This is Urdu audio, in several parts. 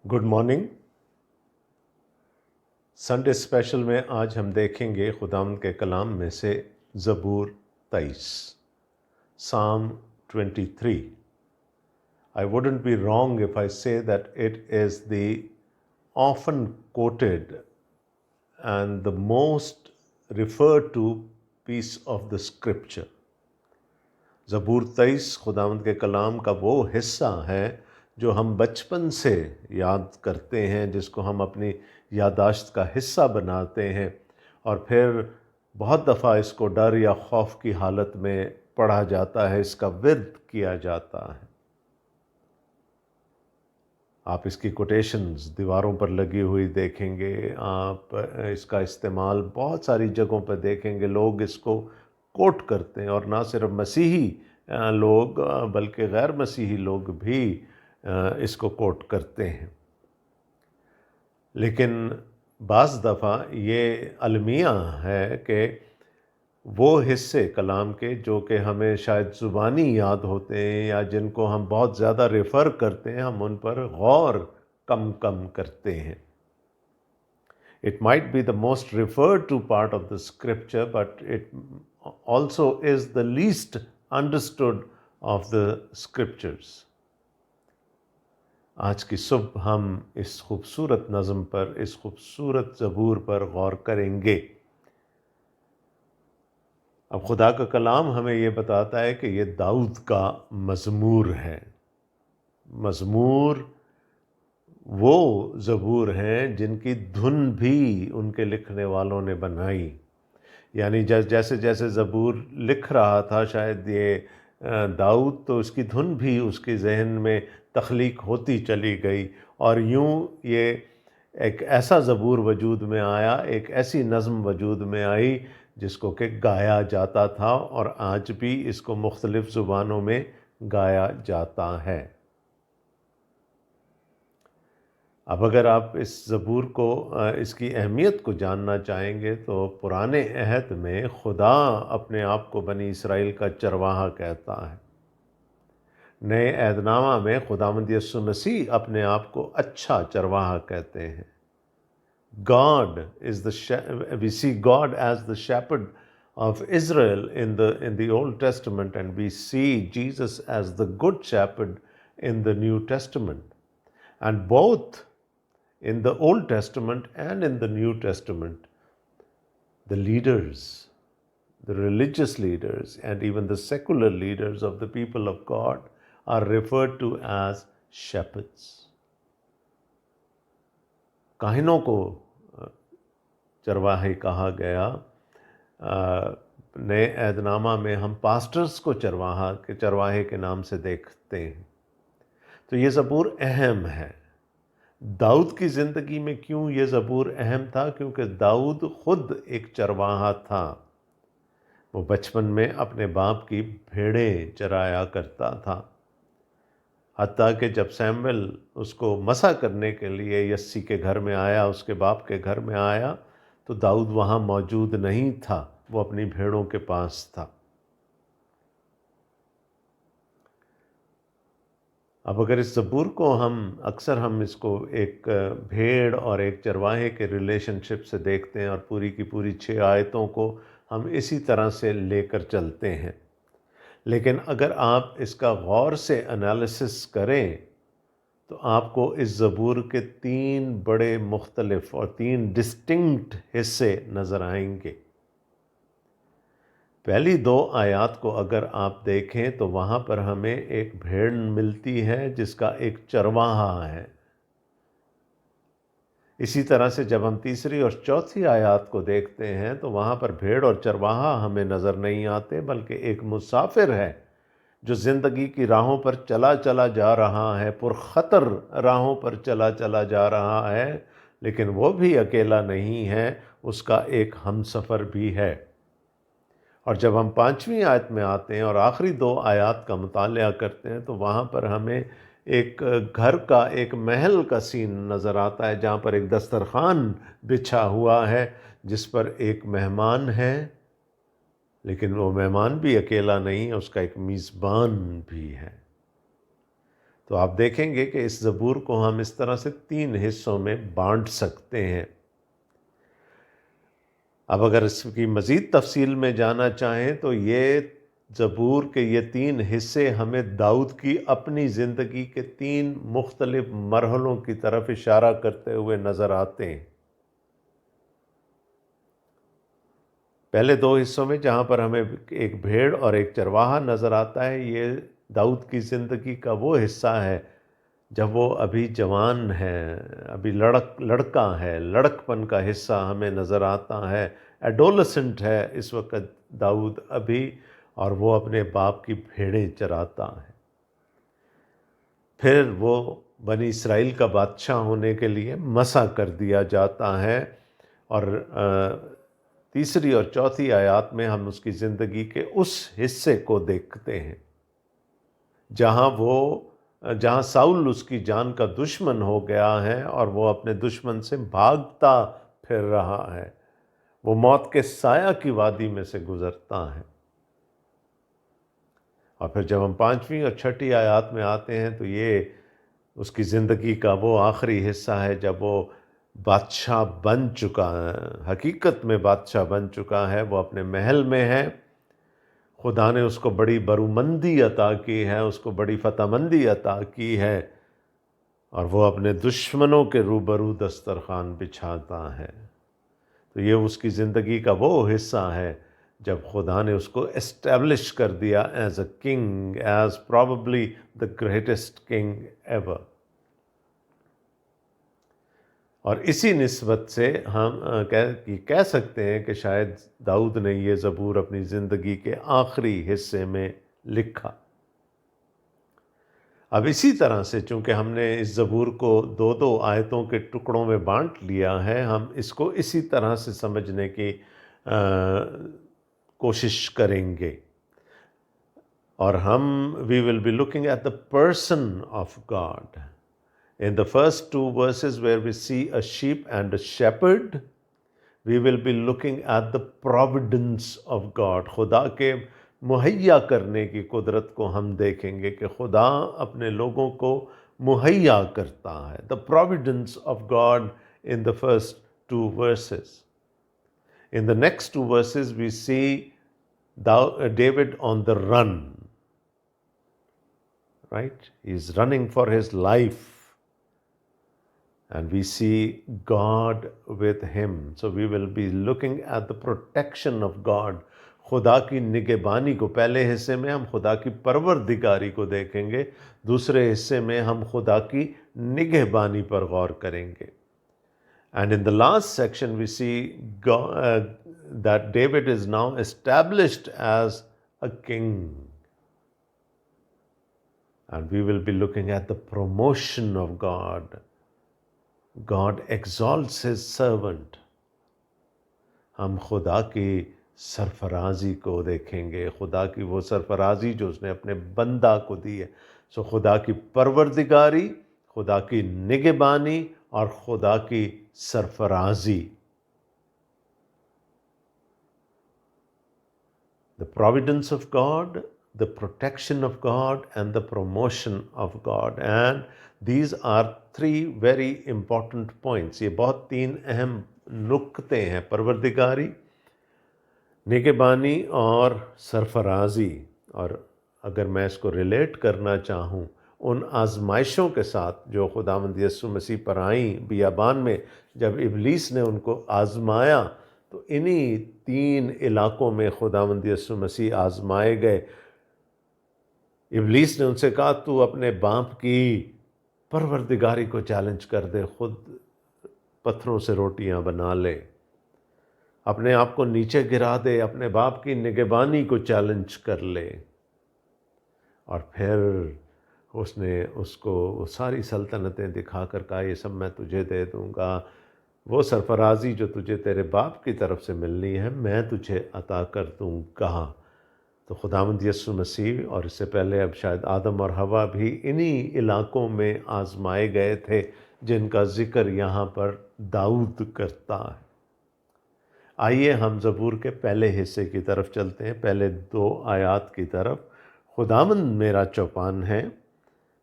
Good morning. سنڈے اسپیشل میں آج ہم دیکھیں گے خداوند کے کلام میں سے زبور 23، Psalm 23۔ I wouldn't be wrong if I say that it is the often quoted and the most referred to piece of the scripture۔ زبور 23 خداوند کے کلام کا وہ حصہ ہے جو ہم بچپن سے یاد کرتے ہیں، جس کو ہم اپنی یادداشت کا حصہ بناتے ہیں، اور پھر بہت دفعہ اس کو ڈر یا خوف کی حالت میں پڑھا جاتا ہے، اس کا ورد کیا جاتا ہے۔ آپ اس کی کوٹیشنز دیواروں پر لگی ہوئی دیکھیں گے، آپ اس کا استعمال بہت ساری جگہوں پہ دیکھیں گے، لوگ اس کو کوٹ کرتے ہیں، اور نہ صرف مسیحی لوگ بلکہ غیر مسیحی لوگ بھی اس کو کوٹ کرتے ہیں۔ لیکن بعض دفعہ یہ المیہ ہے کہ وہ حصے کلام کے جو کہ ہمیں شاید زبانی یاد ہوتے ہیں یا جن کو ہم بہت زیادہ ریفر کرتے ہیں، ہم ان پر غور کم کرتے ہیں۔ It might be the most referred to part of the scripture, but it also is the least understood of the scriptures۔ آج کی صبح ہم اس خوبصورت نظم پر، اس خوبصورت زبور پر غور کریں گے۔ اب خدا کا کلام ہمیں یہ بتاتا ہے کہ یہ داؤد کا مزمور ہے۔ مزمور وہ زبور ہیں جن کی دھن بھی ان کے لکھنے والوں نے بنائی، یعنی جیسے جیسے زبور لکھ رہا تھا، شاید یہ داؤد تو اس کی دھن بھی اس کے ذہن میں تخلیق ہوتی چلی گئی، اور یوں یہ ایک ایسا زبور وجود میں آیا، ایک ایسی نظم وجود میں آئی جس کو کہ گایا جاتا تھا، اور آج بھی اس کو مختلف زبانوں میں گایا جاتا ہے۔ اب اگر آپ اس زبور کو، اس کی اہمیت کو جاننا چاہیں گے تو پرانے عہد میں خدا اپنے آپ کو بنی اسرائیل کا چرواہا کہتا ہے۔ نئے عہد نامہ میں خداوند یسوع مسیح اپنے آپ کو اچھا چرواہا کہتے ہیں۔ We see God as the shepherd of Israel in the Old Testament, and we see Jesus as the good shepherd in the New Testament. And both in the Old Testament and in the New Testament, the leaders, the religious leaders, and even the secular leaders of the people of God are referred to as shepherds۔ کاہنوں کو چرواہے کہا گیا۔ نئے عہد نامہ میں ہم پاسٹرز کو چرواہے کے نام سے دیکھتے ہیں۔ تو یہ زبور اہم ہے۔ داؤد کی زندگی میں کیوں یہ زبور اہم تھا؟ کیونکہ داؤد خود ایک چرواہا تھا۔ وہ بچپن میں اپنے باپ کی بھیڑیں چرایا کرتا تھا، حتیٰ کہ جب سیمویل اس کو مسح کرنے کے لیے یسی کے گھر میں آیا، اس کے باپ کے گھر میں آیا، تو داؤد وہاں موجود نہیں تھا، وہ اپنی بھیڑوں کے پاس تھا۔ اب اگر اس زبور کو اکثر ہم اس کو ایک بھیڑ اور ایک چرواہے کے ریلیشن شپ سے دیکھتے ہیں، اور پوری کی پوری 6 آیتوں کو ہم اسی طرح سے لے کر چلتے ہیں۔ لیکن اگر آپ اس کا غور سے انالیسس کریں تو آپ کو اس زبور کے 3 بڑے مختلف اور 3 ڈسٹنکٹ حصے نظر آئیں گے۔ پہلی 2 آیات کو اگر آپ دیکھیں تو وہاں پر ہمیں ایک بھیڑ ملتی ہے جس کا ایک چرواہا ہے۔ اسی طرح سے جب ہم تیسری اور چوتھی آیات کو دیکھتے ہیں تو وہاں پر بھیڑ اور چرواہا ہمیں نظر نہیں آتے، بلکہ ایک مسافر ہے جو زندگی کی راہوں پر چلا جا رہا ہے، پرخطر راہوں پر چلا جا رہا ہے، لیکن وہ بھی اکیلا نہیں ہے، اس کا ایک ہمسفر بھی ہے۔ اور جب ہم 5ویں آیت میں آتے ہیں اور آخری 2 آیات کا مطالعہ کرتے ہیں تو وہاں پر ہمیں ایک گھر کا، ایک محل کا سین نظر آتا ہے، جہاں پر ایک دسترخوان بچھا ہوا ہے جس پر ایک مہمان ہے، لیکن وہ مہمان بھی اکیلا نہیں ہے، اس کا ایک میزبان بھی ہے۔ تو آپ دیکھیں گے کہ اس زبور کو ہم اس طرح سے 3 حصوں میں بانٹ سکتے ہیں۔ اب اگر اس کی مزید تفصیل میں جانا چاہیں تو یہ زبور کے یہ 3 حصے ہمیں داؤد کی اپنی زندگی کے 3 مختلف مرحلوں کی طرف اشارہ کرتے ہوئے نظر آتے ہیں۔ پہلے 2 حصوں میں جہاں پر ہمیں ایک بھیڑ اور ایک چرواہا نظر آتا ہے، یہ داؤد کی زندگی کا وہ حصہ ہے جب وہ ابھی جوان ہے، ابھی لڑکا ہے، لڑکپن کا حصہ ہمیں نظر آتا ہے، ایڈولسنٹ ہے اس وقت داؤد ابھی، اور وہ اپنے باپ کی بھیڑیں چراتا ہے۔ پھر وہ بنی اسرائیل کا بادشاہ ہونے کے لیے مسح کر دیا جاتا ہے، اور تیسری اور چوتھی آیات میں ہم اس کی زندگی کے اس حصے کو دیکھتے ہیں جہاں ساؤل اس کی جان کا دشمن ہو گیا ہے اور وہ اپنے دشمن سے بھاگتا پھر رہا ہے، وہ موت کے سایہ کی وادی میں سے گزرتا ہے۔ اور پھر جب ہم 5ویں اور 6ٹھی آیات میں آتے ہیں تو یہ اس کی زندگی کا وہ آخری حصہ ہے جب وہ بادشاہ بن چکا ہے، حقیقت میں بادشاہ بن چکا ہے، وہ اپنے محل میں ہے، خدا نے اس کو بڑی برومندی عطا کی ہے، اس کو بڑی فتح مندی عطا کی ہے، اور وہ اپنے دشمنوں کے روبرو دسترخوان بچھاتا ہے۔ تو یہ اس کی زندگی کا وہ حصہ ہے جب خدا نے اس کو اسٹیبلش کر دیا as a king, as probably the greatest king ever. اور اسی نسبت سے ہم کہہ سکتے ہیں کہ شاید داؤد نے یہ زبور اپنی زندگی کے آخری حصے میں لکھا۔ اب اسی طرح سے چونکہ ہم نے اس زبور کو 2 آیتوں کے ٹکڑوں میں بانٹ لیا ہے، ہم اس کو اسی طرح سے سمجھنے کی کوشش کریں گے، اور we will be looking at the person of God. In the first 2 verses where we see a sheep and a shepherd, we will be looking at the providence of God. خدا کے مہیا کرنے کی قدرت کو ہم دیکھیں گے کہ خدا اپنے لوگوں کو مہیا کرتا ہے۔ The providence of God in the first 2 verses. In the next 2 verses we see David on the run. Right? He's running for his life. And we see God with him. So we will be looking at the protection of God. خدا کی نگہبانی کو پہلے حصے میں ہم خدا کی پروردگاری کو دیکھیں گے، دوسرے حصے میں ہم خدا کی نگہبانی پر غور کریں گے۔ And in the last section we see that David is now established as a king. And we will be looking at the promotion of God. God exalts his servant. ہم خدا کی سرفرازی کو دیکھیں گے، خدا کی وہ سرفرازی جو اس نے اپنے بندہ کو دی ہے۔ سو خدا کی پروردگاری، خدا کی نگہبانی اور خدا کی سرفرازی۔ The providence of God, the protection of God, and the promotion of God. And these are 3 very important points. یہ بہت 3 اہم نکتے ہیں، پروردگاری، نگہبانی اور سرفرازی۔ اور اگر میں اس کو ریلیٹ کرنا چاہوں ان آزمائشوں کے ساتھ جو خداوند یسوع مسیح پر آئیں بیابان میں، جب ابلیس نے ان کو آزمایا تو انہی 3 علاقوں میں خداوند یسوع مسیح آزمائے گئے۔ ابلیس نے ان سے کہا تو اپنے باپ کی پروردگاری کو چیلنج کر دے، خود پتھروں سے روٹیاں بنا لے، اپنے آپ کو نیچے گرا دے، اپنے باپ کی نگہبانی کو چیلنج کر لے۔ اور پھر اس نے اس کو وہ ساری سلطنتیں دکھا کر کہا یہ سب میں تجھے دے دوں گا، وہ سرفرازی جو تجھے تیرے باپ کی طرف سے ملنی ہے میں تجھے عطا کر دوں گا۔ تو خداوند یسوع مسیح اور اس سے پہلے اب شاید آدم اور حوا بھی انہی علاقوں میں آزمائے گئے تھے جن کا ذکر یہاں پر داؤد کرتا ہے۔ آئیے ہم زبور کے پہلے حصے کی طرف چلتے ہیں، پہلے 2 آیات کی طرف۔ خداوند میرا چوپان ہے،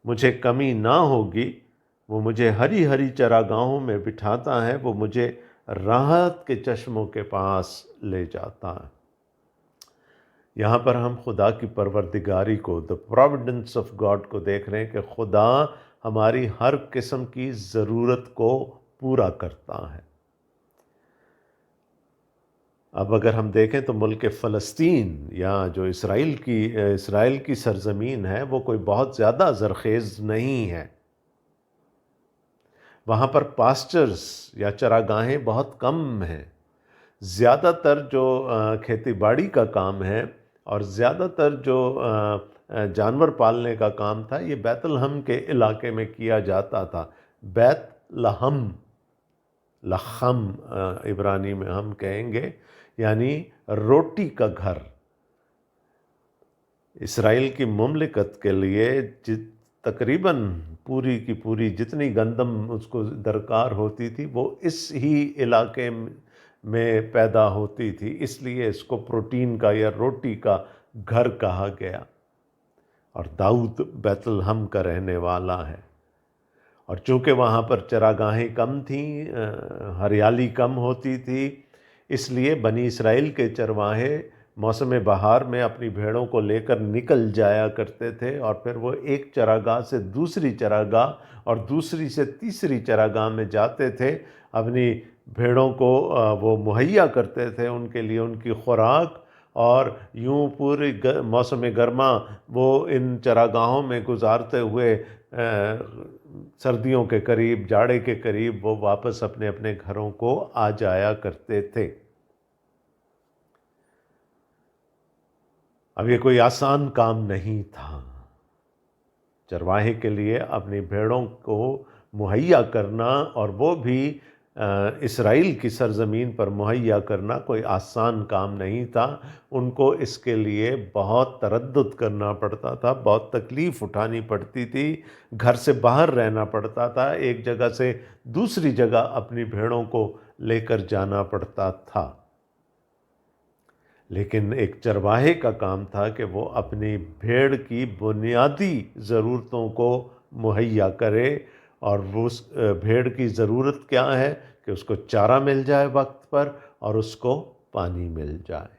مجھے کمی نہ ہوگی۔ وہ مجھے ہری ہری چراگاہوں میں بٹھاتا ہے، وہ مجھے راحت کے چشموں کے پاس لے جاتا ہے۔ یہاں پر ہم خدا کی پروردگاری کو، the providence of God کو دیکھ رہے ہیں کہ خدا ہماری ہر قسم کی ضرورت کو پورا کرتا ہے۔ اب اگر ہم دیکھیں تو ملک فلسطین یا جو اسرائیل کی سرزمین ہے، وہ کوئی بہت زیادہ زرخیز نہیں ہے۔ وہاں پر پاسچرز یا چراگاہیں بہت کم ہیں۔ زیادہ تر جو کھیتی باڑی کا کام ہے اور زیادہ تر جو جانور پالنے کا کام تھا، یہ بیت لحم کے علاقے میں کیا جاتا تھا۔ بیت لحم، لحم عبرانی میں ہم کہیں گے، یعنی روٹی کا گھر۔ اسرائیل کی مملکت کے لیے تقریباً پوری کی پوری جتنی گندم اس کو درکار ہوتی تھی، وہ اس ہی علاقے میں پیدا ہوتی تھی، اس لیے اس کو پروٹین کا یا روٹی کا گھر کہا گیا۔ اور داؤد بیت لحم کا رہنے والا ہے، اور چونکہ وہاں پر چراگاہیں کم تھیں، ہریالی کم ہوتی تھی، اس لیے بنی اسرائیل کے چرواہے موسم بہار میں اپنی بھیڑوں کو لے کر نکل جایا کرتے تھے، اور پھر وہ ایک چراگاہ سے دوسری چراگاہ اور دوسری سے تیسری چراگاہ میں جاتے تھے، اپنی بھیڑوں کو وہ مہیا کرتے تھے، ان کے لیے ان کی خوراک، اور یوں پورے موسم گرما وہ ان چراگاہوں میں گزارتے ہوئے سردیوں کے قریب، جاڑے کے قریب وہ واپس اپنے اپنے گھروں کو آ جایا کرتے تھے۔ اب یہ کوئی آسان کام نہیں تھا۔ چرواہے کے لیے اپنی بھیڑوں کو مہیا کرنا، اور وہ بھی اسرائیل کی سرزمین پر مہیا کرنا، کوئی آسان کام نہیں تھا۔ ان کو اس کے لیے بہت تردد کرنا پڑتا تھا، بہت تکلیف اٹھانی پڑتی تھی، گھر سے باہر رہنا پڑتا تھا، ایک جگہ سے دوسری جگہ اپنی بھیڑوں کو لے کر جانا پڑتا تھا۔ لیکن ایک چرواہے کا کام تھا کہ وہ اپنی بھیڑ کی بنیادی ضرورتوں کو مہیا کرے، اور اس بھیڑ کی ضرورت کیا ہے کہ اس کو چارہ مل جائے وقت پر، اور اس کو پانی مل جائے۔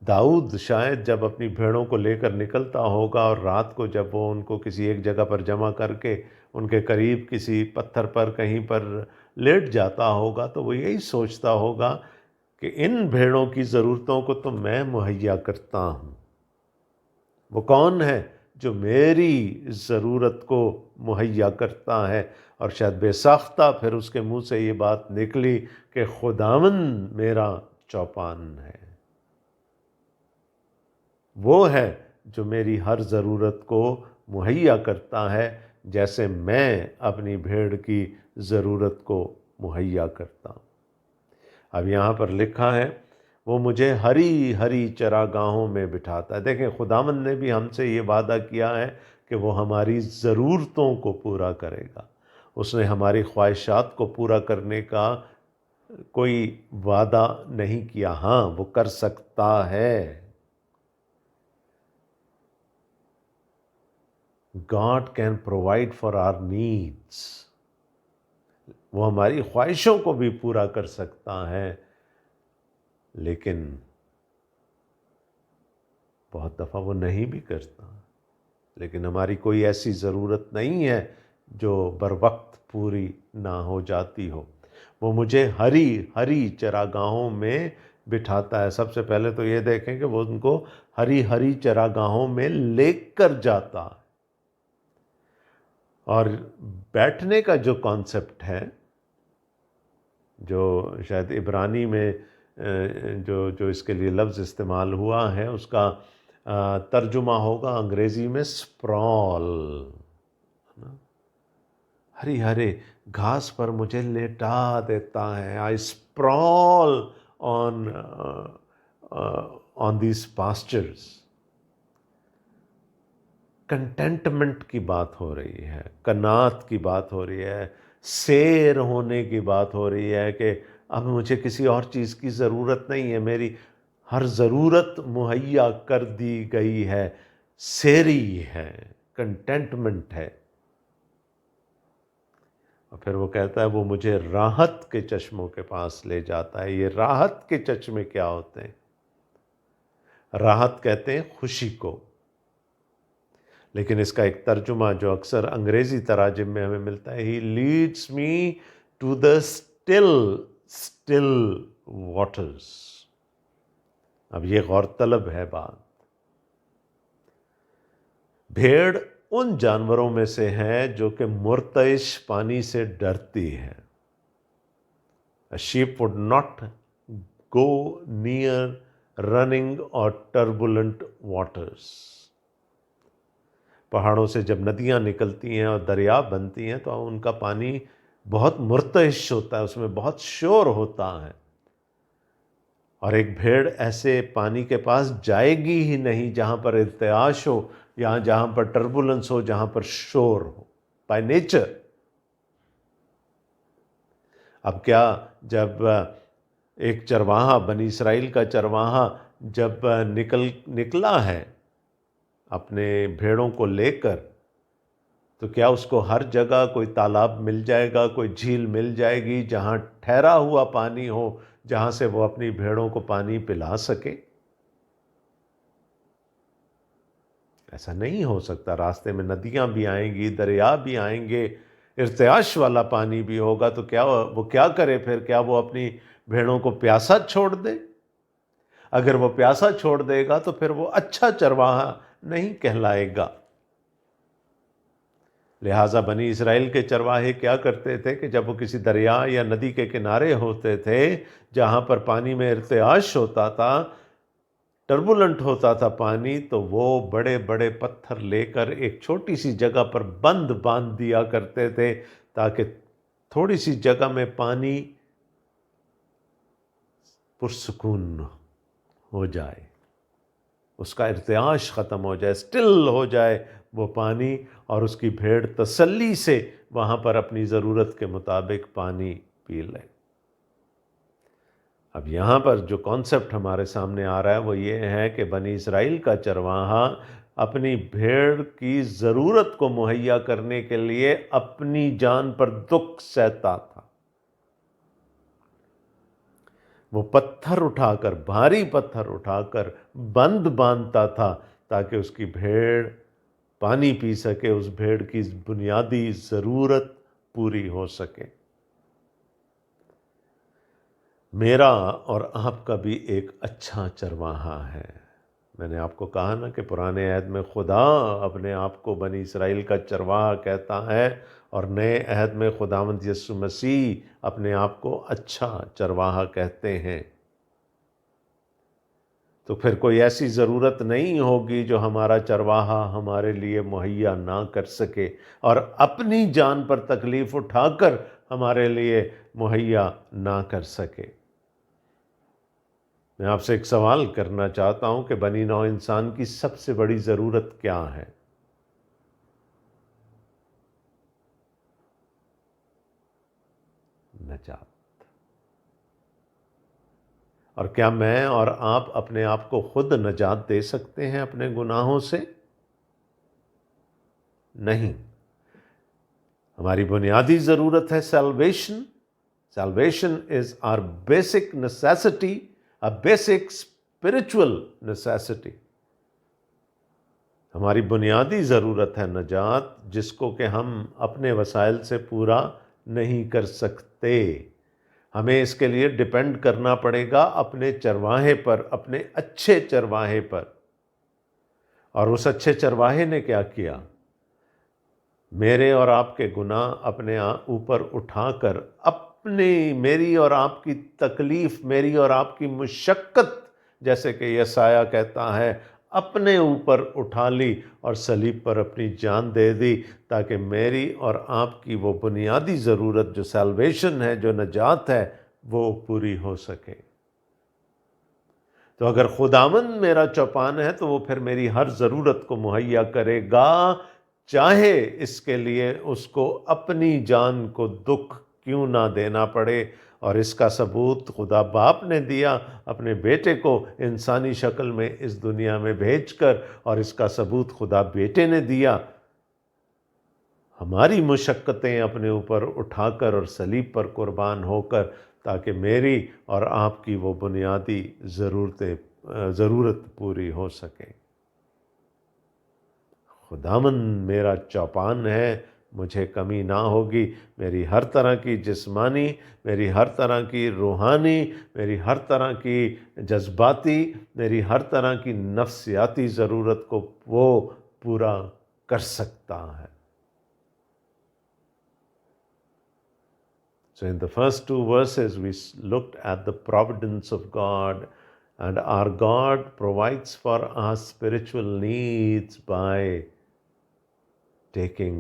داؤد شاید جب اپنی بھیڑوں کو لے کر نکلتا ہوگا، اور رات کو جب وہ ان کو کسی ایک جگہ پر جمع کر کے ان کے قریب کسی پتھر پر کہیں پر لیٹ جاتا ہوگا، تو وہ یہی سوچتا ہوگا کہ ان بھیڑوں کی ضرورتوں کو تو میں مہیا کرتا ہوں، وہ کون ہے جو میری ضرورت کو مہیا کرتا ہے؟ اور شاید بے ساختہ پھر اس کے منہ سے یہ بات نکلی کہ خداوند میرا چوپان ہے، وہ ہے جو میری ہر ضرورت کو مہیا کرتا ہے، جیسے میں اپنی بھیڑ کی ضرورت کو مہیا کرتا ہوں۔ اب یہاں پر لکھا ہے وہ مجھے ہری ہری چراگاہوں میں بٹھاتا ہے۔ دیکھیں، خداوند نے بھی ہم سے یہ وعدہ کیا ہے کہ وہ ہماری ضرورتوں کو پورا کرے گا۔ اس نے ہماری خواہشات کو پورا کرنے کا کوئی وعدہ نہیں کیا، ہاں وہ کر سکتا ہے۔ God can provide for our needs۔ وہ ہماری خواہشوں کو بھی پورا کر سکتا ہے، لیکن بہت دفعہ وہ نہیں بھی کرتا۔ لیکن ہماری کوئی ایسی ضرورت نہیں ہے جو بر وقت پوری نہ ہو جاتی ہو۔ وہ مجھے ہری ہری چراگاہوں میں بٹھاتا ہے۔ سب سے پہلے تو یہ دیکھیں کہ وہ ان کو ہری ہری چراگاہوں میں لے کر جاتا ہے۔ اور بیٹھنے کا جو کانسیپٹ ہے، جو شاید عبرانی میں جو اس کے لیے لفظ استعمال ہوا ہے، اس کا ترجمہ ہوگا انگریزی میں سپرال۔ ہری ہرے گھاس پر مجھے لیٹا دیتا ہے۔ I spiral on these pastures. Contentment کی بات ہو رہی ہے، قناعت کی بات ہو رہی ہے، سیر ہونے کی بات ہو رہی ہے کہ اب مجھے کسی اور چیز کی ضرورت نہیں ہے، میری ہر ضرورت مہیا کر دی گئی ہے۔ سیری ہے، کنٹینٹمنٹ ہے۔ اور پھر وہ کہتا ہے وہ مجھے راحت کے چشموں کے پاس لے جاتا ہے۔ یہ راحت کے چشمے کیا ہوتے ہیں؟ راحت کہتے ہیں خوشی کو، لیکن اس کا ایک ترجمہ جو اکثر انگریزی تراجم میں ہمیں ملتا ہے، he leads me to the still waters. اب یہ غور طلب ہے بات۔ بھیڑ ان جانوروں میں سے ہے جو کہ مرتعش پانی سے ڈرتی ہے۔ A sheep would not go near running or turbulent waters۔ پہاڑوں سے جب ندیاں نکلتی ہیں اور دریا بنتی ہیں تو ان کا پانی بہت مرتعش ہوتا ہے، اس میں بہت شور ہوتا ہے، اور ایک بھیڑ ایسے پانی کے پاس جائے گی ہی نہیں جہاں پر ارتعاش ہو، یا جہاں پر ٹربولنس ہو، جہاں پر شور ہو، بائی نیچر۔ اب کیا جب ایک چرواہا، بنی اسرائیل کا چرواہا جب نکلا ہے اپنے بھیڑوں کو لے کر، تو کیا اس کو ہر جگہ کوئی تالاب مل جائے گا، کوئی جھیل مل جائے گی جہاں ٹھہرا ہوا پانی ہو، جہاں سے وہ اپنی بھیڑوں کو پانی پلا سکے؟ ایسا نہیں ہو سکتا۔ راستے میں ندیاں بھی آئیں گی، دریا بھی آئیں گے، ارتعاش والا پانی بھی ہوگا، تو کیا وہ کیا کرے پھر؟ کیا وہ اپنی بھیڑوں کو پیاسا چھوڑ دے؟ اگر وہ پیاسا چھوڑ دے گا تو پھر وہ اچھا چرواہا نہیں کہلائے گا۔ لہٰذا بنی اسرائیل کے چرواہے کیا کرتے تھے کہ جب وہ کسی دریا یا ندی کے کنارے ہوتے تھے جہاں پر پانی میں ارتعاش ہوتا تھا، ٹربولنٹ ہوتا تھا پانی، تو وہ بڑے بڑے پتھر لے کر ایک چھوٹی سی جگہ پر باندھ دیا کرتے تھے تاکہ تھوڑی سی جگہ میں پانی پرسکون ہو جائے، اس کا ارتعاش ختم ہو جائے، سٹل ہو جائے وہ پانی، اور اس کی بھیڑ تسلی سے وہاں پر اپنی ضرورت کے مطابق پانی پی لے۔ اب یہاں پر جو کانسیپٹ ہمارے سامنے آ رہا ہے وہ یہ ہے کہ بنی اسرائیل کا چرواہا اپنی بھیڑ کی ضرورت کو مہیا کرنے کے لیے اپنی جان پر دکھ سہتا تھا۔ وہ پتھر اٹھا کر، بھاری پتھر اٹھا کر بند باندھتا تھا تاکہ اس کی بھیڑ پانی پی سکے، اس بھیڑ کی بنیادی ضرورت پوری ہو سکے۔ میرا اور آپ کا بھی ایک اچھا چرواہا ہے۔ میں نے آپ کو کہا نا کہ پرانے عہد میں خدا اپنے آپ کو بنی اسرائیل کا چرواہا کہتا ہے، اور نئے عہد میں خداوند یسوع مسیح اپنے آپ کو اچھا چرواہا کہتے ہیں۔ تو پھر کوئی ایسی ضرورت نہیں ہوگی جو ہمارا چرواہا ہمارے لیے مہیا نہ کر سکے، اور اپنی جان پر تکلیف اٹھا کر ہمارے لیے مہیا نہ کر سکے۔ میں آپ سے ایک سوال کرنا چاہتا ہوں کہ بنی نوع انسان کی سب سے بڑی ضرورت کیا ہے؟ نجات۔ اور کیا میں اور آپ اپنے آپ کو خود نجات دے سکتے ہیں اپنے گناہوں سے؟ نہیں۔ ہماری بنیادی ضرورت ہے salvation. Salvation is our basic necessity, a basic spiritual necessity۔ ہماری بنیادی ضرورت ہے نجات، جس کو کہ ہم اپنے وسائل سے پورا نہیں کر سکتے۔ ہمیں اس کے لیے ڈیپینڈ کرنا پڑے گا اپنے چرواہے پر، اپنے اچھے چرواہے پر۔ اور اس اچھے چرواہے نے کیا کیا؟ میرے اور آپ کے گناہ اپنے اوپر اٹھا کر، میری اور آپ کی تکلیف، میری اور آپ کی مشقت، جیسے کہ یسایہ کہتا ہے، اپنے اوپر اٹھا لی اور صلیب پر اپنی جان دے دی تاکہ میری اور آپ کی وہ بنیادی ضرورت جو سیلویشن ہے، جو نجات ہے، وہ پوری ہو سکے۔ تو اگر خداوند میرا چوپان ہے تو وہ پھر میری ہر ضرورت کو مہیا کرے گا، چاہے اس کے لیے اس کو اپنی جان کو دکھ کیوں نہ دینا پڑے، اور اس کا ثبوت خدا باپ نے دیا اپنے بیٹے کو انسانی شکل میں اس دنیا میں بھیج کر، اور اس کا ثبوت خدا بیٹے نے دیا ہماری مشقتیں اپنے اوپر اٹھا کر اور صلیب پر قربان ہو کر، تاکہ میری اور آپ کی وہ بنیادی ضرورت پوری ہو سکے۔ خداوند میرا چوپان ہے، مجھے کمی نہ ہوگی، میری ہر طرح کی جسمانی، میری ہر طرح کی روحانی، میری ہر طرح کی جذباتی، میری ہر طرح کی نفسیاتی ضرورت کو وہ پورا کر سکتا ہے۔ So in the first two verses we looked at the providence of God, and our God provides for our spiritual needs by taking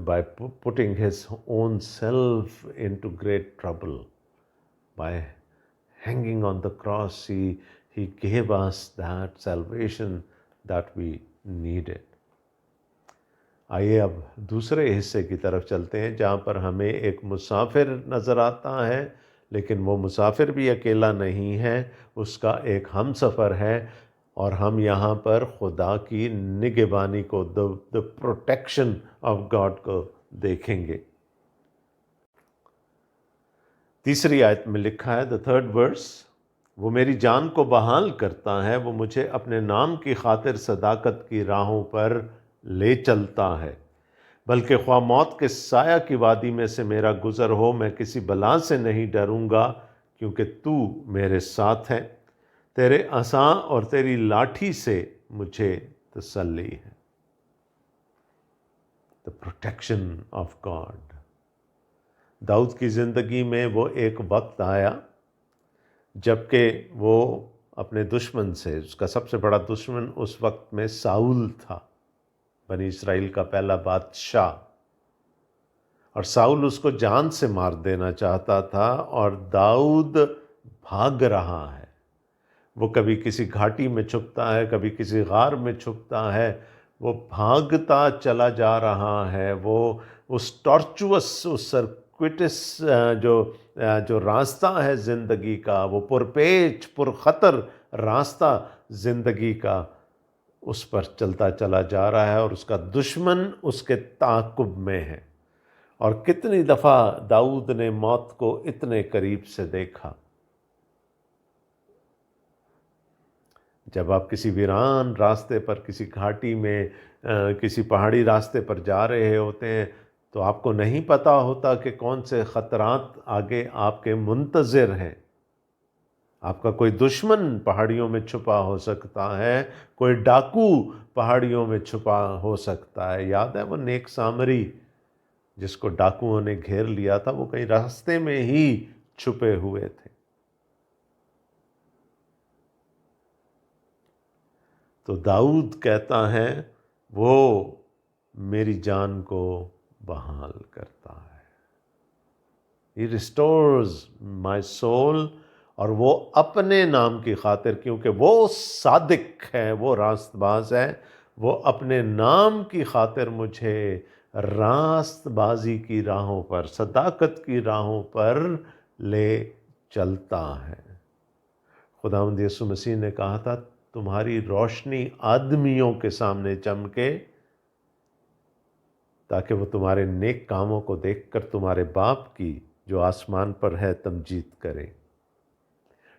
by putting His own self into great trouble. By hanging on the cross, He gave us that salvation that we needed. آئیے اب دوسرے حصے کی طرف چلتے ہیں، جہاں پر ہمیں ایک مسافر نظر آتا ہے، لیکن وہ مسافر بھی اکیلا نہیں ہے، اس کا ایک ہم سفر ہے، اور ہم یہاں پر خدا کی نگہبانی کو، the protection of God کو دیکھیں گے۔ تیسری آیت میں لکھا ہے، the third verse، وہ میری جان کو بحال کرتا ہے، وہ مجھے اپنے نام کی خاطر صداقت کی راہوں پر لے چلتا ہے، بلکہ خواہ موت کے سایہ کی وادی میں سے میرا گزر ہو، میں کسی بلا سے نہیں ڈروں گا، کیونکہ تو میرے ساتھ ہے، تیرے عصا اور تیری لاٹھی سے مجھے تسلی ہے۔ The protection of God۔ داؤد کی زندگی میں وہ ایک وقت آیا جبکہ وہ اپنے دشمن سے، اس کا سب سے بڑا دشمن اس وقت میں ساؤل تھا، بنی اسرائیل کا پہلا بادشاہ، اور ساؤل اس کو جان سے مار دینا چاہتا تھا، اور داؤد بھاگ رہا ہے۔ وہ کبھی کسی گھاٹی میں چھپتا ہے، کبھی کسی غار میں چھپتا ہے، وہ بھاگتا چلا جا رہا ہے، وہ اس ٹارچوس، اس سرکوٹس جو راستہ ہے زندگی کا، وہ پرپیچ پرخطر راستہ زندگی کا، اس پر چلتا چلا جا رہا ہے، اور اس کا دشمن اس کے تعاقب میں ہے۔ اور کتنی دفعہ داؤد نے موت کو اتنے قریب سے دیکھا۔ جب آپ کسی ویران راستے پر، کسی گھاٹی میں، کسی پہاڑی راستے پر جا رہے ہوتے ہیں، تو آپ کو نہیں پتہ ہوتا کہ کون سے خطرات آگے آپ کے منتظر ہیں۔ آپ کا کوئی دشمن پہاڑیوں میں چھپا ہو سکتا ہے، کوئی ڈاکو پہاڑیوں میں چھپا ہو سکتا ہے۔ یاد ہے وہ نیک سامری جس کو ڈاکوؤں نے گھیر لیا تھا، وہ کہیں راستے میں ہی چھپے ہوئے تھے۔ تو داؤد کہتا ہے وہ میری جان کو بحال کرتا ہے۔ He restores my soul، اور وہ اپنے نام کی خاطر، کیونکہ وہ صادق ہے، وہ راست باز ہے، وہ اپنے نام کی خاطر مجھے راست بازی کی راہوں پر، صداقت کی راہوں پر لے چلتا ہے۔ خداوند یسوع مسیح نے کہا تھا، تمہاری روشنی آدمیوں کے سامنے چمکے، تاکہ وہ تمہارے نیک کاموں کو دیکھ کر تمہارے باپ کی جو آسمان پر ہے تمجید کرے۔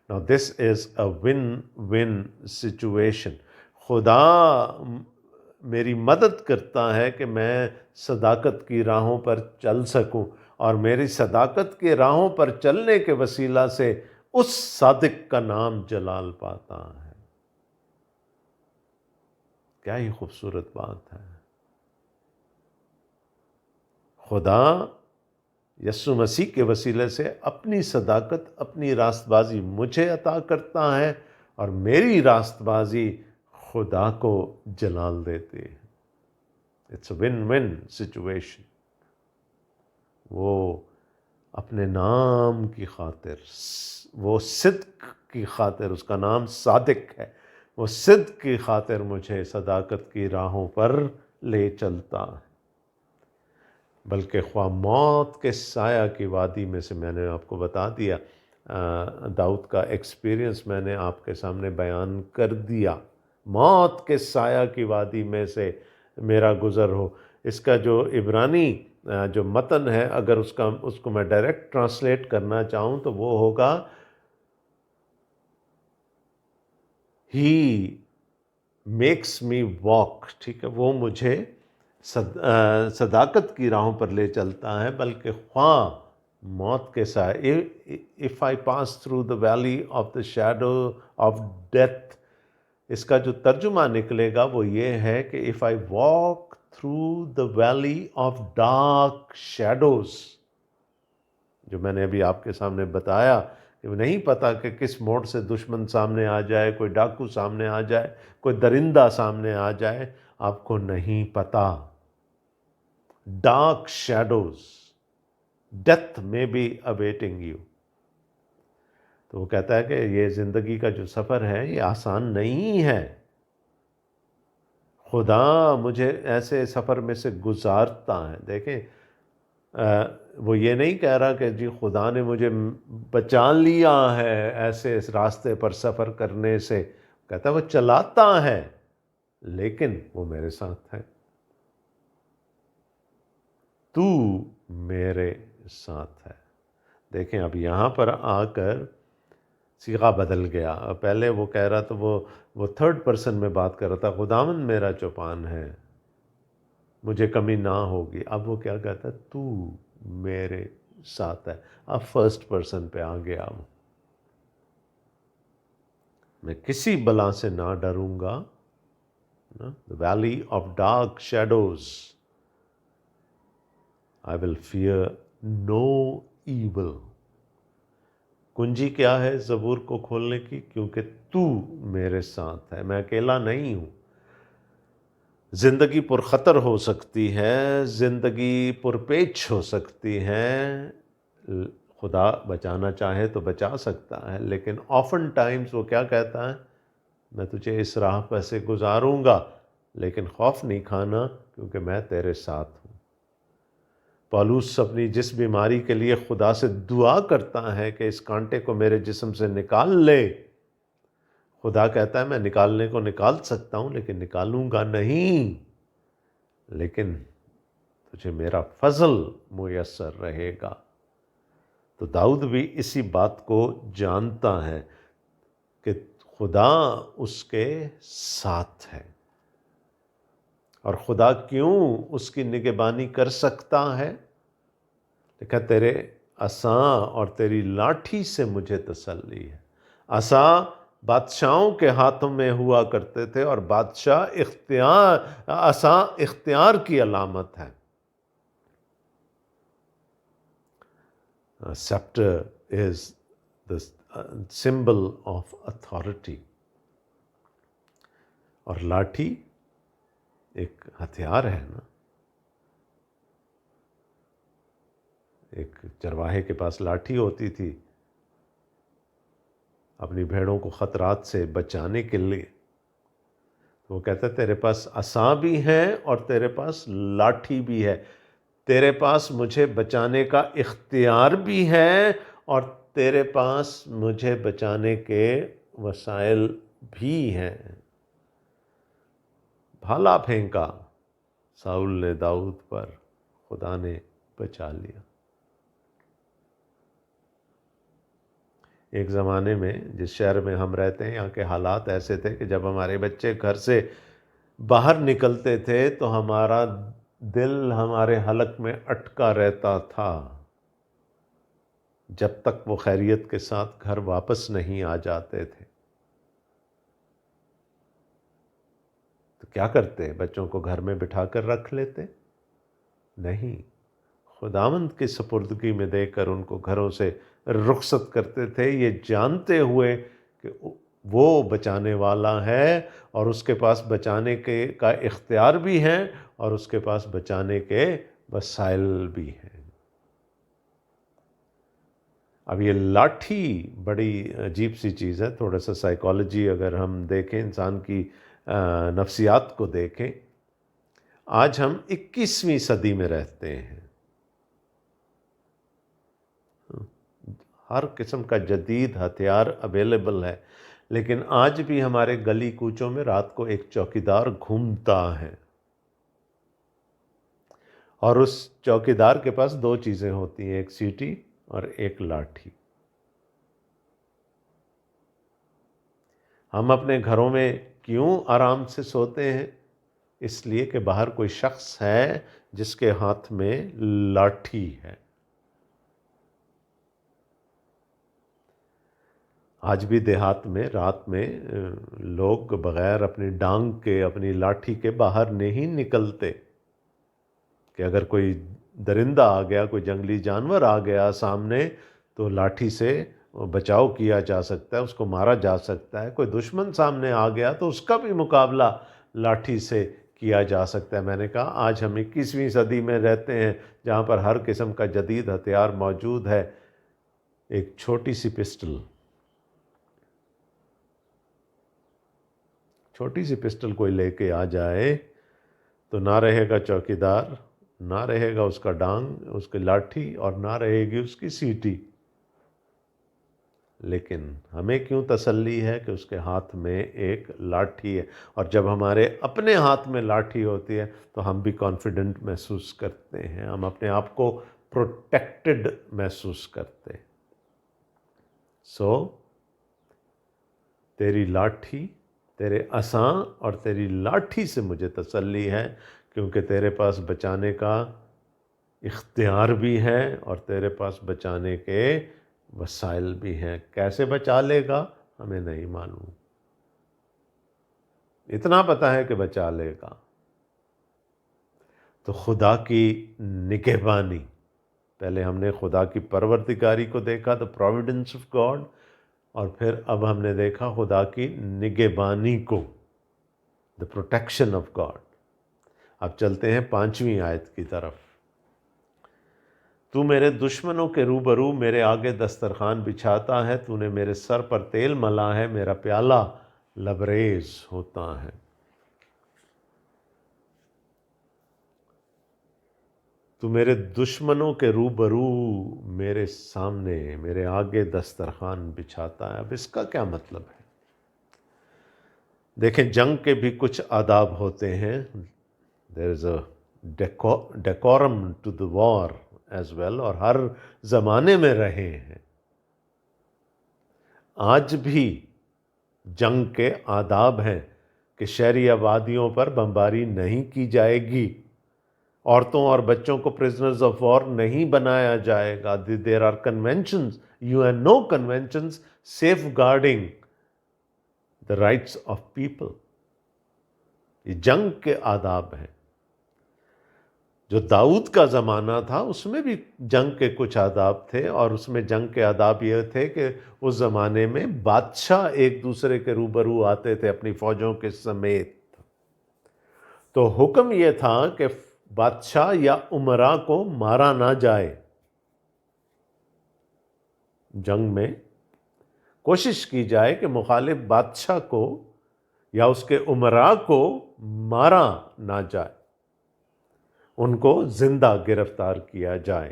Now this is a win-win situation۔ خدا میری مدد کرتا ہے کہ میں صداقت کی راہوں پر چل سکوں، اور میری صداقت کی راہوں پر چلنے کے وسیلہ سے اس صادق کا نام جلال پاتا ہے۔ کیا ہی خوبصورت بات ہے۔ خدا یسوع مسیح کے وسیلے سے اپنی صداقت، اپنی راست بازی مجھے عطا کرتا ہے، اور میری راست بازی خدا کو جلال دیتی ہے۔ It's a win win situation. وہ اپنے نام کی خاطر، وہ صدق کی خاطر، اس کا نام صادق ہے، وہ صدق کی خاطر مجھے صداقت کی راہوں پر لے چلتا ہے۔ بلکہ خواہ موت کے سایہ کی وادی میں سے، میں نے آپ کو بتا دیا، داؤد کا ایکسپیرینس میں نے آپ کے سامنے بیان کر دیا، موت کے سایہ کی وادی میں سے میرا گزر ہو۔ اس کا جو عبرانی جو متن ہے، اگر اس کو میں ڈائریکٹ ٹرانسلیٹ کرنا چاہوں تو وہ ہوگا ہی میکس می واک، ٹھیک ہے، وہ مجھے صداقت کی راہوں پر لے چلتا ہے، بلکہ خواہ موت کے سائے، if I pass through the valley of the shadow of death، اس کا جو ترجمہ نکلے گا وہ یہ ہے کہ if I walk through the valley of dark shadows، جو میں نے ابھی آپ کے سامنے بتایا کہ نہیں پتا کہ کس موڑ سے دشمن سامنے آ جائے، کوئی ڈاکو سامنے آ جائے، کوئی درندہ سامنے آ جائے، آپ کو نہیں پتا۔ ڈارک شیڈوز، ڈیتھ میں بی اویٹنگ یو۔ تو وہ کہتا ہے کہ یہ زندگی کا جو سفر ہے یہ آسان نہیں ہے، خدا مجھے ایسے سفر میں سے گزارتا ہے۔ دیکھیں وہ یہ نہیں کہہ رہا کہ جی خدا نے مجھے بچا لیا ہے ایسے اس راستے پر سفر کرنے سے، کہتا ہے وہ چلاتا ہے لیکن وہ میرے ساتھ ہے، تو میرے ساتھ ہے۔ دیکھیں اب یہاں پر آ کر صیغہ بدل گیا، پہلے وہ کہہ رہا تھا، وہ تھرڈ پرسن میں بات کر رہا تھا، خداوند میرا چوپان ہے، مجھے کمی نہ ہوگی۔ اب وہ کیا کہتا ہے، تو میرے ساتھ ہے۔ اب فرسٹ پرسن پہ آ گیا، میں کسی بلا سے نہ ڈروں گا۔ The valley of dark shadows I will fear no evil۔ کنجی کیا ہے زبور کو کھولنے کی؟ کیونکہ تو میرے ساتھ ہے، میں اکیلا نہیں ہوں۔ زندگی پر خطر ہو سکتی ہے، زندگی پر پیچ ہو سکتی ہے، خدا بچانا چاہے تو بچا سکتا ہے، لیکن آفن ٹائمز وہ کیا کہتا ہے، میں تجھے اس راہ پہ سے گزاروں گا لیکن خوف نہیں کھانا کیونکہ میں تیرے ساتھ ہوں۔ پالوس اپنی جس بیماری کے لیے خدا سے دعا کرتا ہے کہ اس کانٹے کو میرے جسم سے نکال لے، خدا کہتا ہے میں نکالنے کو نکال سکتا ہوں لیکن نکالوں گا نہیں، لیکن تجھے میرا فضل میسر رہے گا۔ تو داؤد بھی اسی بات کو جانتا ہے کہ خدا اس کے ساتھ ہے، اور خدا کیوں اس کی نگہبانی کر سکتا ہے؟ لکھا تیرے عصا اور تیری لاٹھی سے مجھے تسلی ہے۔ عصا بادشاہوں کے ہاتھوں میں ہوا کرتے تھے، اور عصا اختیار کی علامت ہے۔ Scepter is the symbol of authority، اور لاٹھی ایک ہتھیار ہے نا۔ ایک چرواہے کے پاس لاٹھی ہوتی تھی اپنی بھیڑوں کو خطرات سے بچانے کے لیے، وہ کہتا ہے تیرے پاس عصا بھی ہے اور تیرے پاس لاٹھی بھی ہے، تیرے پاس مجھے بچانے کا اختیار بھی ہے اور تیرے پاس مجھے بچانے کے وسائل بھی ہیں۔ بھالا پھینکا ساؤل نے داؤد پر، خدا نے بچا لیا۔ ایک زمانے میں جس شہر میں ہم رہتے ہیں، یہاں کے حالات ایسے تھے کہ جب ہمارے بچے گھر سے باہر نکلتے تھے تو ہمارا دل ہمارے حلق میں اٹکا رہتا تھا جب تک وہ خیریت کے ساتھ گھر واپس نہیں آ جاتے تھے۔ تو کیا کرتے؟ بچوں کو گھر میں بٹھا کر رکھ لیتے؟ نہیں، خداوند کی سپردگی میں دے کر ان کو گھروں سے رخصت کرتے تھے، یہ جانتے ہوئے کہ وہ بچانے والا ہے اور اس کے پاس بچانے کا اختیار بھی ہے اور اس کے پاس بچانے کے وسائل بھی ہیں۔ اب یہ لاٹھی بڑی عجیب سی چیز ہے، تھوڑا سا سائیکالوجی اگر ہم دیکھیں، انسان کی نفسیات کو دیکھیں، آج ہم 21ویں صدی میں رہتے ہیں، ہر قسم کا جدید ہتھیار اویلیبل ہے، لیکن آج بھی ہمارے گلی کوچوں میں رات کو ایک چوکیدار گھومتا ہے، اور اس چوکیدار کے پاس دو چیزیں ہوتی ہیں، ایک سیٹی اور ایک لاٹھی۔ ہم اپنے گھروں میں کیوں آرام سے سوتے ہیں؟ اس لیے کہ باہر کوئی شخص ہے جس کے ہاتھ میں لاٹھی ہے۔ آج بھی دیہات میں رات میں لوگ بغیر اپنی ڈانگ کے، اپنی لاٹھی کے باہر نہیں نکلتے، کہ اگر کوئی درندہ آ گیا، کوئی جنگلی جانور آ گیا سامنے، تو لاٹھی سے بچاؤ کیا جا سکتا ہے، اس کو مارا جا سکتا ہے۔ کوئی دشمن سامنے آ گیا تو اس کا بھی مقابلہ لاٹھی سے کیا جا سکتا ہے۔ میں نے کہا آج ہم 21ویں صدی میں رہتے ہیں، جہاں پر ہر قسم کا جدید ہتھیار موجود ہے۔ ایک چھوٹی سی پسٹل کوئی لے کے آ جائے تو نہ رہے گا چوکیدار، نہ رہے گا اس کا ڈانگ، اس کی لاٹھی، اور نہ رہے گی اس کی سیٹی۔ لیکن ہمیں کیوں تسلی ہے کہ اس کے ہاتھ میں ایک لاٹھی ہے، اور جب ہمارے اپنے ہاتھ میں لاٹھی ہوتی ہے تو ہم بھی کانفیڈنٹ محسوس کرتے ہیں، ہم اپنے آپ کو پروٹیکٹڈ محسوس کرتے ہیں۔ تیری لاٹھی، تیرے عصا اور تیری لاٹھی سے مجھے تسلی ہے، کیونکہ تیرے پاس بچانے کا اختیار بھی ہے اور تیرے پاس بچانے کے وسائل بھی ہیں۔ کیسے بچا لے گا ہمیں نہیں معلوم، اتنا پتہ ہے کہ بچا لے گا۔ تو خدا کی نگہبانی، پہلے ہم نے خدا کی پروردگاری کو دیکھا، the providence of God، اور پھر اب ہم نے دیکھا خدا کی نگہبانی کو، the protection of God۔ اب چلتے ہیں 5ویں آیت کی طرف۔ تو میرے دشمنوں کے روبرو میرے آگے دسترخوان بچھاتا ہے، تو نے میرے سر پر تیل ملا ہے، میرا پیالہ لبریز ہوتا ہے۔ تو میرے دشمنوں کے روبرو میرے سامنے، میرے آگے دسترخوان بچھاتا ہے۔ اب اس کا کیا مطلب ہے؟ دیکھیں، جنگ کے بھی کچھ آداب ہوتے ہیں۔ there is a decorum to the war as well، اور ہر زمانے میں رہے ہیں۔ آج بھی جنگ کے آداب ہیں کہ شہری آبادیوں پر بمباری نہیں کی جائے گی، عورتوں اور بچوں کو پرزنرز آف وار نہیں بنایا جائے گا۔ there are conventions، UNO conventions safeguarding the rights of people۔ یہ جنگ کے آداب ہیں۔ جو داؤد کا زمانہ تھا اس میں بھی جنگ کے کچھ آداب تھے، اور اس میں جنگ کے آداب یہ تھے کہ اس زمانے میں بادشاہ ایک دوسرے کے روبرو آتے تھے اپنی فوجوں کے سمیت، تو حکم یہ تھا کہ بادشاہ یا امراء کو مارا نہ جائے۔ جنگ میں کوشش کی جائے کہ مخالف بادشاہ کو یا اس کے امراء کو مارا نہ جائے، ان کو زندہ گرفتار کیا جائے۔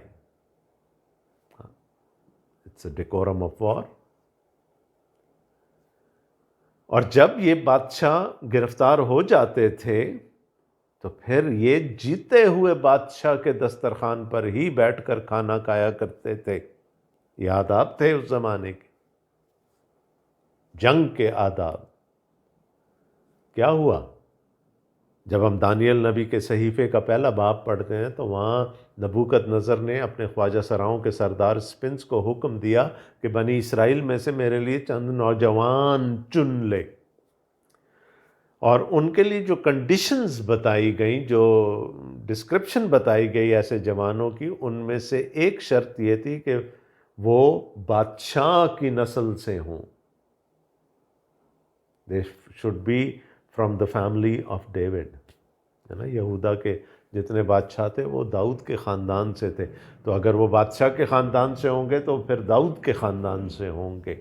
It's a decorum of war. اور جب یہ بادشاہ گرفتار ہو جاتے تھے تو پھر یہ جیتے ہوئے بادشاہ کے دسترخوان پر ہی بیٹھ کر کھانا کھایا کرتے تھے۔ یہ آداب تھے اس زمانے کے، جنگ کے آداب۔ کیا ہوا؟ جب ہم دانیل نبی کے صحیفے کا پہلا باب پڑھتے ہیں تو وہاں نبوکد نظر نے اپنے خواجہ سراؤں کے سردار اسپنس کو حکم دیا کہ بنی اسرائیل میں سے میرے لیے چند نوجوان چن لے، اور ان کے لیے جو کنڈیشنز بتائی گئیں، جو ڈسکرپشن بتائی گئی ایسے جوانوں کی، ان میں سے ایک شرط یہ تھی کہ وہ بادشاہ کی نسل سے ہوں۔ They should be from the family of David، ہے نا؟ یہودا کے جتنے بادشاہ تھے وہ داؤد کے خاندان سے تھے، تو اگر وہ بادشاہ کے خاندان سے ہوں گے تو پھر داؤد کے خاندان سے ہوں گے۔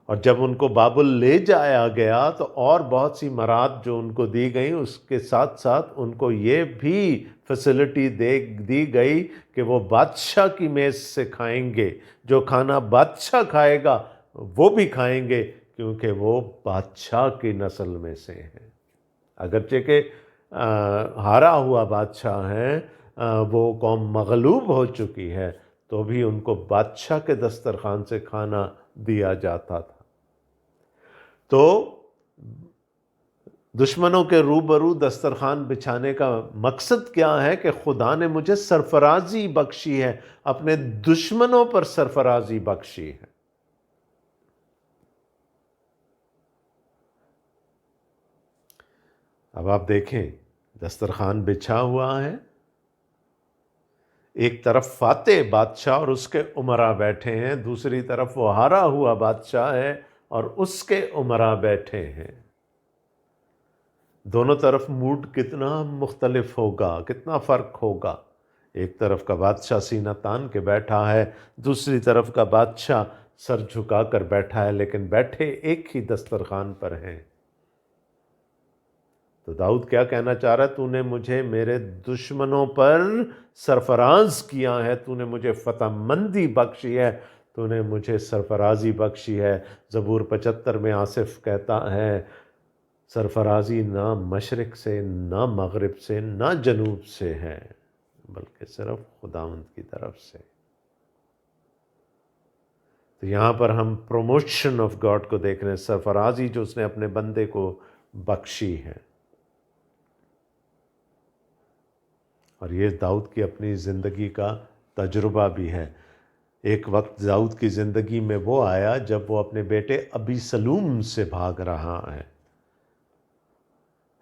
اور جب ان کو بابل لے جایا گیا تو اور بہت سی مراد جو ان کو دی گئیں، اس کے ساتھ ساتھ ان کو یہ بھی فیسلٹی دی گئی کہ وہ بادشاہ کی میز سے کھائیں گے، جو کھانا بادشاہ کھائے گا وہ بھی کھائیں گے، کیونکہ وہ بادشاہ کی نسل میں سے ہیں۔ اگرچہ کہ ہارا ہوا بادشاہ ہے، وہ قوم مغلوب ہو چکی ہے، تو بھی ان کو بادشاہ کے دسترخوان سے کھانا دیا جاتا تھا۔ تو دشمنوں کے روبرو دسترخوان بچھانے کا مقصد کیا ہے کہ خدا نے مجھے سرفرازی بخشی ہے، اپنے دشمنوں پر سرفرازی بخشی ہے۔ اب آپ دیکھیں، دسترخوان بچھا ہوا ہے، ایک طرف فاتح بادشاہ اور اس کے امراء بیٹھے ہیں، دوسری طرف وہ ہارا ہوا بادشاہ ہے اور اس کے امراء بیٹھے ہیں۔ دونوں طرف موڈ کتنا مختلف ہوگا، کتنا فرق ہوگا۔ ایک طرف کا بادشاہ سینہ تان کے بیٹھا ہے، دوسری طرف کا بادشاہ سر جھکا کر بیٹھا ہے، لیکن بیٹھے ایک ہی دسترخوان پر ہیں۔ تو داؤد کیا کہنا چاہ رہا ہے؟ تو نے مجھے میرے دشمنوں پر سرفراز کیا ہے، تو نے مجھے فتح مندی بخشی ہے، تو نے مجھے سرفرازی بخشی ہے۔ زبور 75 میں آصف کہتا ہے، سرفرازی نہ مشرق سے، نہ مغرب سے، نہ جنوب سے ہے، بلکہ صرف خداوند کی طرف سے۔ تو یہاں پر ہم پروموشن آف گاڈ کو دیکھ رہے ہیں، سرفرازی جو اس نے اپنے بندے کو بخشی ہے۔ اور یہ داؤد کی اپنی زندگی کا تجربہ بھی ہے۔ ایک وقت داؤد کی زندگی میں وہ آیا جب وہ اپنے بیٹے ابی سلوم سے بھاگ رہا ہے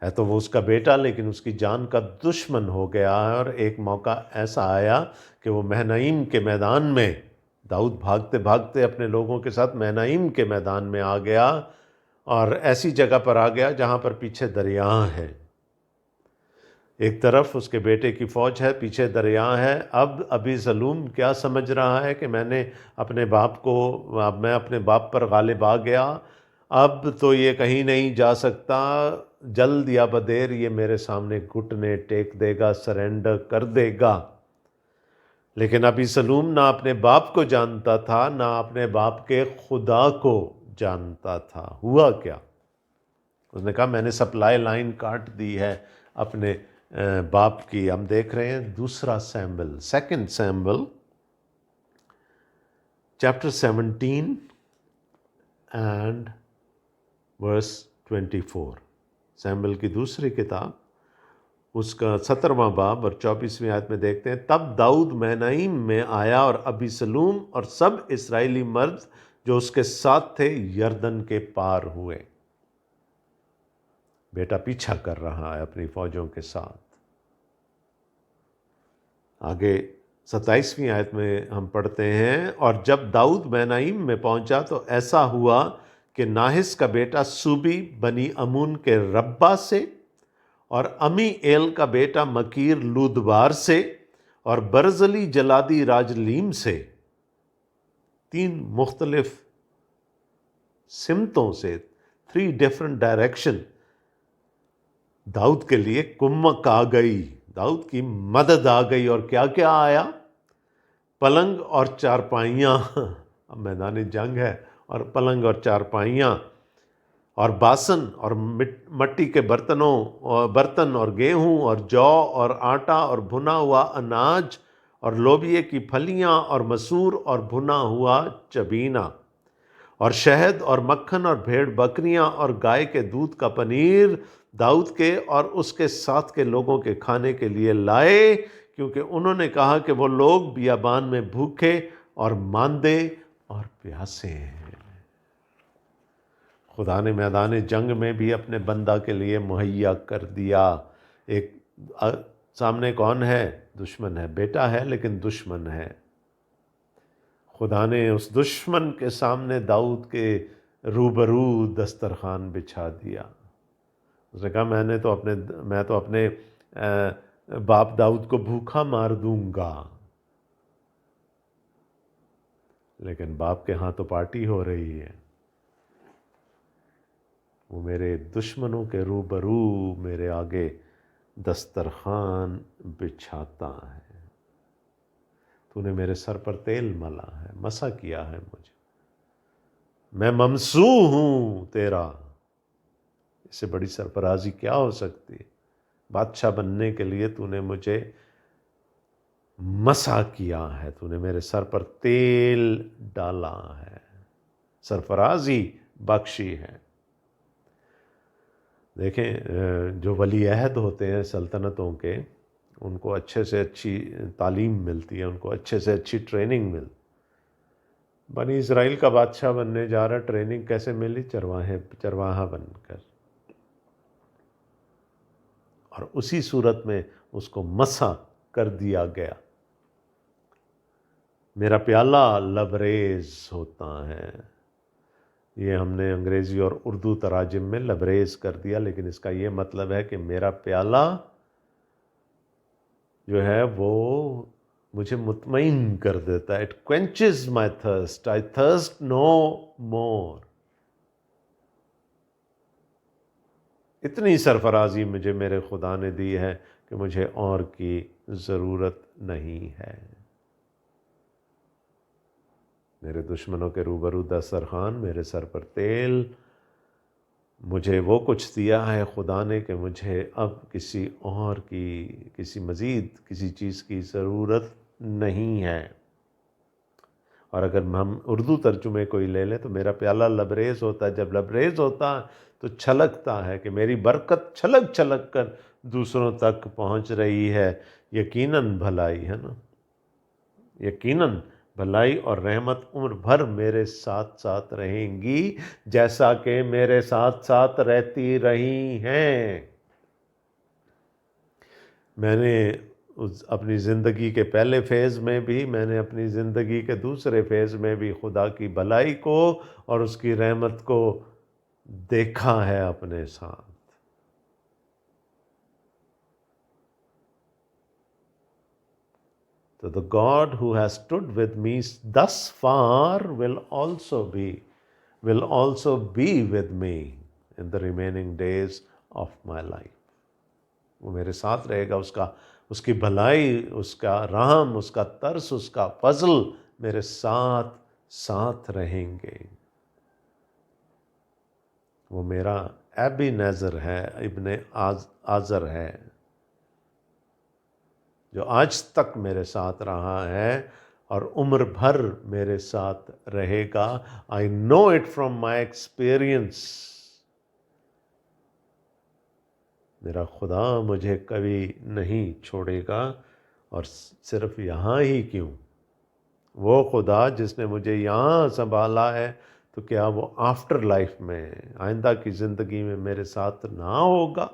تو وہ اس کا بیٹا، لیکن اس کی جان کا دشمن ہو گیا ہے۔ اور ایک موقع ایسا آیا کہ وہ مہنعیم کے میدان میں، داؤد بھاگتے بھاگتے اپنے لوگوں کے ساتھ مہنعیم کے میدان میں آ گیا، اور ایسی جگہ پر آ گیا جہاں پر پیچھے دریا ہے۔ ایک طرف اس کے بیٹے کی فوج ہے، پیچھے دریا ہے۔ اب ابی سلوم کیا سمجھ رہا ہے کہ میں اپنے باپ پر غالب آ گیا، اب تو یہ کہیں نہیں جا سکتا، جلد یا بدیر یہ میرے سامنے گھٹنے ٹیک دے گا، سرنڈر کر دے گا۔ لیکن ابی سلوم نہ اپنے باپ کو جانتا تھا، نہ اپنے باپ کے خدا کو جانتا تھا۔ ہوا کیا؟ اس نے کہا میں نے سپلائی لائن کاٹ دی ہے اپنے باپ کی۔ ہم دیکھ رہے ہیں دوسرا Samuel, second Samuel chapter 17 and verse 24۔ Samuel کی دوسری کتاب، اس کا 17واں باب اور 24ویں آیت میں دیکھتے ہیں، تب داؤد مہنعیم میں آیا اور ابی سلوم اور سب اسرائیلی مرد جو اس کے ساتھ تھے یردن کے پار ہوئے۔ بیٹا پیچھا کر رہا ہے اپنی فوجوں کے ساتھ۔ آگے 27ویں آیت میں ہم پڑھتے ہیں، اور جب داؤد مہنعیم میں پہنچا تو ایسا ہوا کہ ناحس کا بیٹا سوبی بنی امون کے ربا سے، اور امی ایل کا بیٹا مکیر لودبار سے، اور برزلی جلادی راجلیم سے، 3 مختلف سمتوں سے، 3 ڈیفرنٹ ڈائریکشن، داؤد کے لیے کمک آ گئی، داؤد کی مدد آ گئی۔ اور کیا کیا آیا؟ پلنگ اور چارپائیاں، اب میدان جنگ ہے، اور پلنگ اور چارپائیاں، اور باسن اور مٹی کے برتن اور گیہوں اور جو اور آٹا اور بھنا ہوا اناج اور لوبیے کی پھلیاں اور مسور اور بھنا ہوا چبینا، اور شہد اور مکھن اور بھیڑ بکریاں اور گائے کے دودھ کا پنیر داؤد کے اور اس کے ساتھ کے لوگوں کے کھانے کے لیے لائے، کیونکہ انہوں نے کہا کہ وہ لوگ بیابان میں بھوکے اور ماندے اور پیاسے ہیں۔ خدا نے میدان جنگ میں بھی اپنے بندہ کے لیے مہیا کر دیا۔ ایک سامنے کون ہے؟ دشمن ہے، بیٹا ہے لیکن دشمن ہے۔ خدا نے اس دشمن کے سامنے داؤد کے روبرو دسترخوان بچھا دیا۔ اس نے کہا میں تو اپنے باپ داؤد کو بھوکا مار دوں گا، لیکن باپ کے ہاں تو پارٹی ہو رہی ہے۔ وہ میرے دشمنوں کے روبرو میرے آگے دسترخوان بچھاتا ہے۔ تو نے میرے سر پر تیل ملا ہے، مسا کیا ہے مجھے، میں ممسوح ہوں تیرا۔ اس سے بڑی سرفرازی کیا ہو سکتی ہے؟ بادشاہ بننے کے لیے تو نے مجھے مسا کیا ہے، تو نے میرے سر پر تیل ڈالا ہے، سرفرازی بخشی ہے۔ دیکھیں جو ولی عہد ہوتے ہیں سلطنتوں کے، ان کو اچھے سے اچھی تعلیم ملتی ہے، ان کو اچھے سے اچھی ٹریننگ ملتی۔ بنی اسرائیل کا بادشاہ بننے جا رہا، ٹریننگ کیسے ملی؟ چرواہا بن کر، اور اسی صورت میں اس کو مسا کر دیا گیا۔ میرا پیالہ لبریز ہوتا ہے، یہ ہم نے انگریزی اور اردو تراجم میں لبریز کر دیا، لیکن اس کا یہ مطلب ہے کہ میرا پیالہ جو ہے وہ مجھے مطمئن کر دیتا ہے۔ It quenches my thirst. I thirst no more. اتنی سرفرازی مجھے میرے خدا نے دی ہے کہ مجھے اور کی ضرورت نہیں ہے۔ میرے دشمنوں کے روبرو دسترخوان، میرے سر پر تیل، مجھے وہ کچھ دیا ہے خدا نے کہ مجھے اب کسی اور کی، کسی مزید کسی چیز کی ضرورت نہیں ہے۔ اور اگر ہم اردو ترجمے کوئی لے لیں تو میرا پیالہ لبریز ہوتا ہے۔ جب لبریز ہوتا تو چھلکتا ہے کہ میری برکت چھلک چھلک کر دوسروں تک پہنچ رہی ہے۔ یقیناً بھلائی ہے نا، یقیناً بھلائی اور رحمت عمر بھر میرے ساتھ ساتھ رہیں گی، جیسا کہ میرے ساتھ ساتھ رہتی رہی ہیں۔ میں نے اپنی زندگی کے پہلے فیز میں بھی، میں نے اپنی زندگی کے دوسرے فیز میں بھی خدا کی بھلائی کو اور اس کی رحمت کو دیکھا ہے اپنے ساتھ۔ So the God who has stood with me thus far will also be with me in the remaining days of my life. وہ میرے ساتھ رہے گا، اس کی بھلائی، اس کا رحم، اس کا ترس، اس کا فضل میرے ساتھ ساتھ رہیں گے۔ وہ میرا ایبی نیزر ہے، ابن آزر ہے، جو آج تک میرے ساتھ رہا ہے اور عمر بھر میرے ساتھ رہے گا۔ I know it from my experience. میرا خدا مجھے کبھی نہیں چھوڑے گا، اور صرف یہاں ہی کیوں، وہ خدا جس نے مجھے یہاں سنبھالا ہے، تو کیا وہ آفٹر لائف میں، آئندہ کی زندگی میں میرے ساتھ نہ ہوگا؟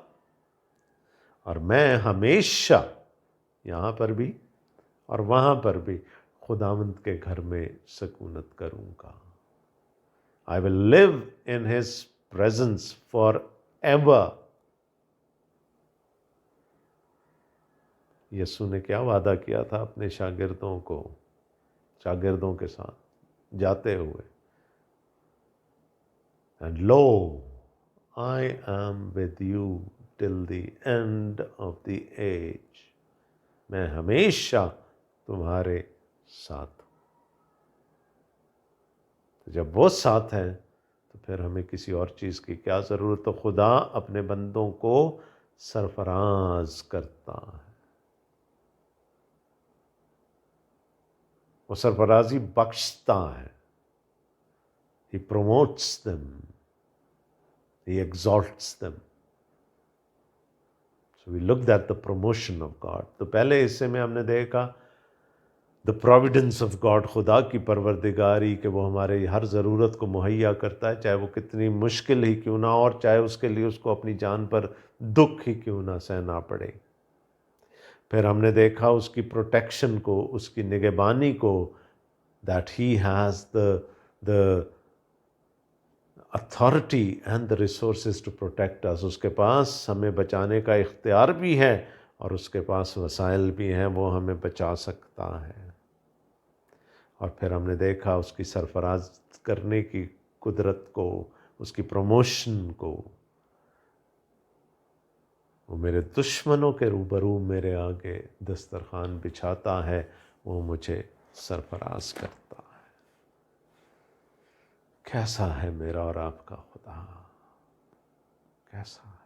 اور میں ہمیشہ یہاں پر بھی اور وہاں پر بھی خداوند کے گھر میں سکونت کروں گا۔ I will live in his presence forever. یسوع نے کیا وعدہ کیا تھا اپنے شاگردوں کے ساتھ جاتے ہوئے؟ And lo, I am with you till the end of the age. میں ہمیشہ تمہارے ساتھ ہوں۔ تو جب وہ ساتھ ہیں تو پھر ہمیں کسی اور چیز کی کیا ضرورت؟ تو خدا اپنے بندوں کو سرفراز کرتا ہے، وہ سرفرازی بخشتا ہے۔ He promotes them. He exalts them. So we looked at the promotion of God. تو پہلے حصے میں ہم نے دیکھا the providence of God، خدا کی پروردگاری، کہ وہ ہمارے ہر ضرورت کو مہیا کرتا ہے، چاہے وہ کتنی مشکل ہی کیوں نہ ہو، اور چاہے اس کے لیے اس کو اپنی جان پر دکھ ہی کیوں نہ سہنا پڑے۔ پھر ہم نے دیکھا اس کی پروٹیکشن کو، اس کی نگہبانی کو، that he has the authority and the resources to protect us. اس کے پاس ہمیں بچانے کا اختیار بھی ہے اور اس کے پاس وسائل بھی ہیں، وہ ہمیں بچا سکتا ہے۔ اور پھر ہم نے دیکھا اس کی سرفراز کرنے کی قدرت کو، اس کی پروموشن کو، وہ میرے دشمنوں کے روبرو میرے آگے دسترخوان بچھاتا ہے، وہ مجھے سرفراز کرتا ہے۔ کیسا ہے میرا اور آپ کا خدا، کیسا ہے؟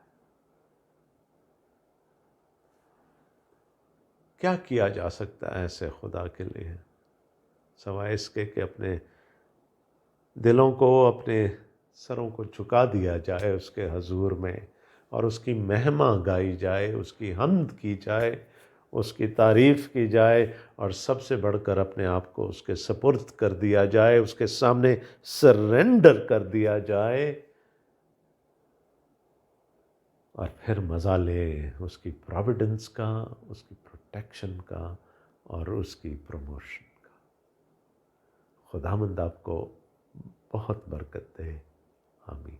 کیا کیا جا سکتا ہے ایسے خدا کے لیے، سوائے اس کے کہ اپنے دلوں کو، اپنے سروں کو جھکا دیا جائے اس کے حضور میں، اور اس کی مہما گائی جائے، اس کی حمد کی جائے، اس کی تعریف کی جائے، اور سب سے بڑھ کر اپنے آپ کو اس کے سپرد کر دیا جائے، اس کے سامنے سرنڈر کر دیا جائے، اور پھر مزہ لے اس کی پروویڈنس کا، اس کی پروٹیکشن کا، اور اس کی پروموشن کا۔ خداوند آپ کو بہت برکت دے، آمین۔